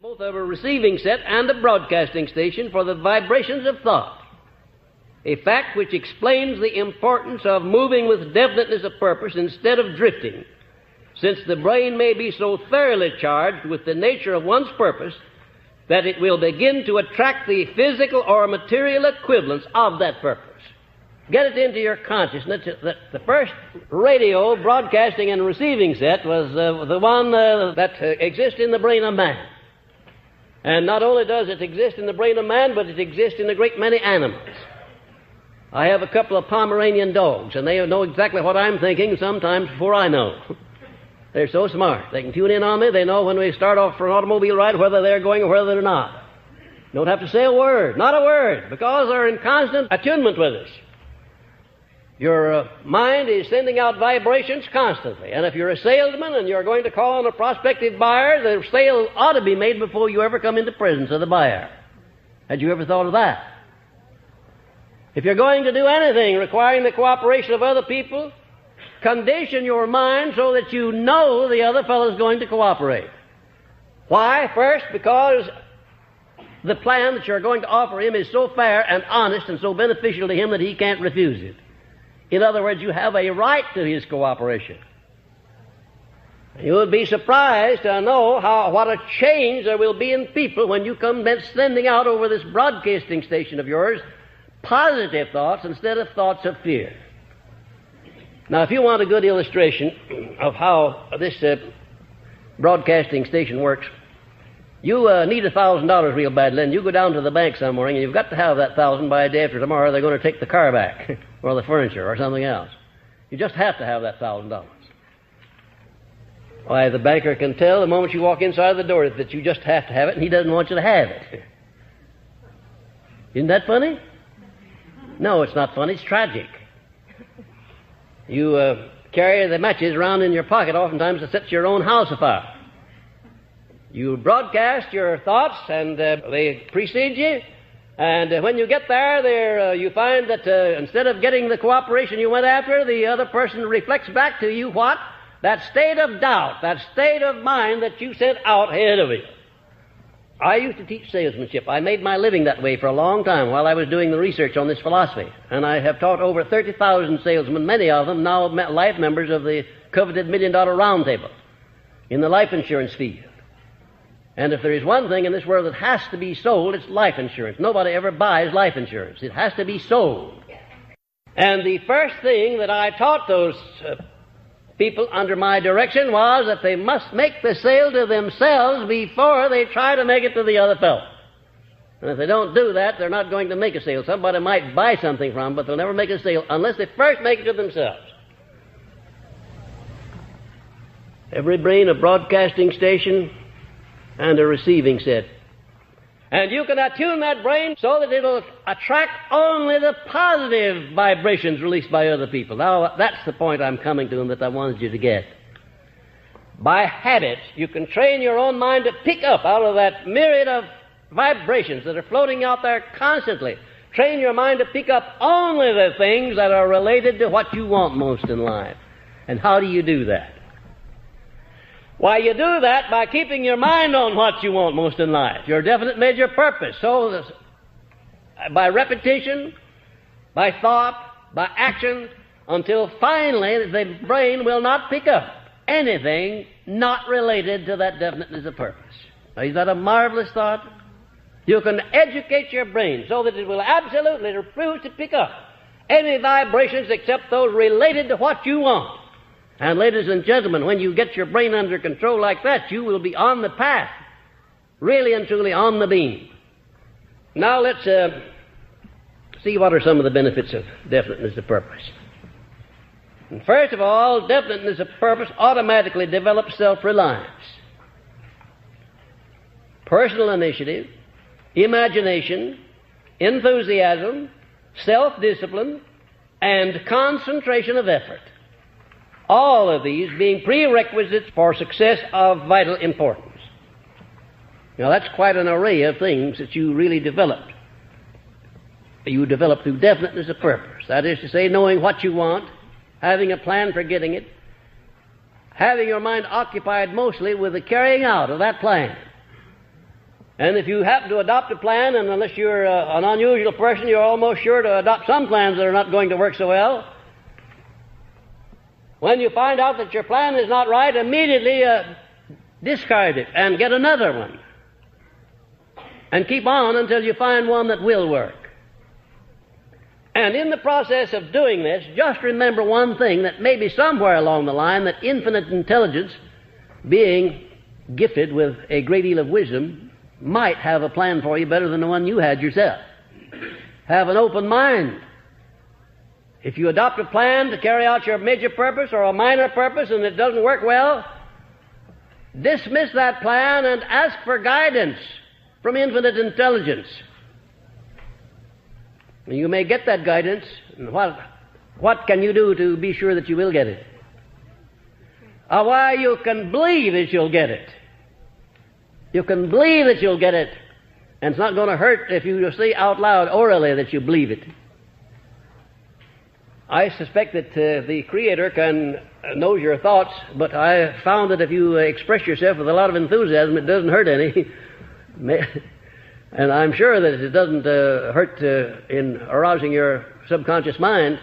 both of a receiving set and a broadcasting station for the vibrations of thought, a fact which explains the importance of moving with definiteness of purpose instead of drifting, since the brain may be so thoroughly charged with the nature of one's purpose that it will begin to attract the physical or material equivalents of that purpose. Get it into your consciousness that the first radio broadcasting and receiving set was the one that exists in the brain of man. And not only does it exist in the brain of man, but it exists in a great many animals. I have a couple of Pomeranian dogs, and they know exactly what I'm thinking sometimes before I know. They're so smart. They can tune in on me. They know when we start off for an automobile ride whether they're going or whether they're not. Don't have to say a word, not a word, because they're in constant attunement with us. Your mind is sending out vibrations constantly. And if you're a salesman and you're going to call on a prospective buyer, the sale ought to be made before you ever come into presence of the buyer. Had you ever thought of that? If you're going to do anything requiring the cooperation of other people, condition your mind so that you know the other fellow's going to cooperate. Why? First, because the plan that you're going to offer him is so fair and honest and so beneficial to him that he can't refuse it. In other words, you have a right to his cooperation. You would be surprised to know what a change there will be in people when you come sending out over this broadcasting station of yours positive thoughts instead of thoughts of fear. Now, if you want a good illustration of how this broadcasting station works, you need $1,000 real badly, and you go down to the bank some morning, and you've got to have that $1,000 by the day after tomorrow. They're going to take the car back, or the furniture, or something else. You just have to have that $1,000. Why, the banker can tell the moment you walk inside the door that you just have to have it, and he doesn't want you to have it. Isn't that funny? No, it's not funny. It's tragic. You carry the matches around in your pocket oftentimes to set your own house afire. You broadcast your thoughts, and they precede you. And when you get there, you find that instead of getting the cooperation you went after, the other person reflects back to you what? That state of doubt, that state of mind that you sent out ahead of you. I used to teach salesmanship. I made my living that way for a long time while I was doing the research on this philosophy. And I have taught over 30,000 salesmen, many of them now life members of the coveted $1 Million Roundtable in the life insurance field. And if there is one thing in this world that has to be sold, it's life insurance. Nobody ever buys life insurance. It has to be sold. And the first thing that I taught those people under my direction was that they must make the sale to themselves before they try to make it to the other fellow. And if they don't do that, they're not going to make a sale. Somebody might buy something from them, but they'll never make a sale unless they first make it to themselves. Every brain, a broadcasting station, and a receiving set. And you can attune that brain so that it'll attract only the positive vibrations released by other people. Now, that's the point I'm coming to and that I wanted you to get. By habit, you can train your own mind to pick up out of that myriad of vibrations that are floating out there constantly. Train your mind to pick up only the things that are related to what you want most in life. And how do you do that? Why, you do that by keeping your mind on what you want most in life, your definite major purpose. So, by repetition, by thought, by action, until finally the brain will not pick up anything not related to that definiteness of purpose. Now, is that a marvelous thought? You can educate your brain so that it will absolutely refuse to pick up any vibrations except those related to what you want. And ladies and gentlemen, when you get your brain under control like that, you will be on the path, really and truly on the beam. Now let's see what are some of the benefits of definiteness of purpose. And first of all, definiteness of purpose automatically develops self-reliance. Personal initiative, imagination, enthusiasm, self-discipline, and concentration of effort. All of these being prerequisites for success of vital importance. Now, that's quite an array of things that you really developed. You develop through definiteness of purpose. That is to say, knowing what you want, having a plan for getting it, having your mind occupied mostly with the carrying out of that plan. And if you happen to adopt a plan, and unless you're an unusual person, you're almost sure to adopt some plans that are not going to work so well. When you find out that your plan is not right, immediately discard it and get another one. And keep on until you find one that will work. And in the process of doing this, just remember one thing, that maybe somewhere along the line that infinite intelligence, being gifted with a great deal of wisdom, might have a plan for you better than the one you had yourself. Have an open mind. If you adopt a plan to carry out your major purpose or a minor purpose and it doesn't work well, dismiss that plan and ask for guidance from infinite intelligence. You may get that guidance, and what can you do to be sure that you will get it? Why, you can believe that you'll get it. You can believe that you'll get it, and it's not going to hurt if you say out loud, orally, that you believe it. I suspect that the Creator knows your thoughts, but I found that if you express yourself with a lot of enthusiasm, it doesn't hurt any. And I'm sure that it doesn't hurt in arousing your subconscious mind.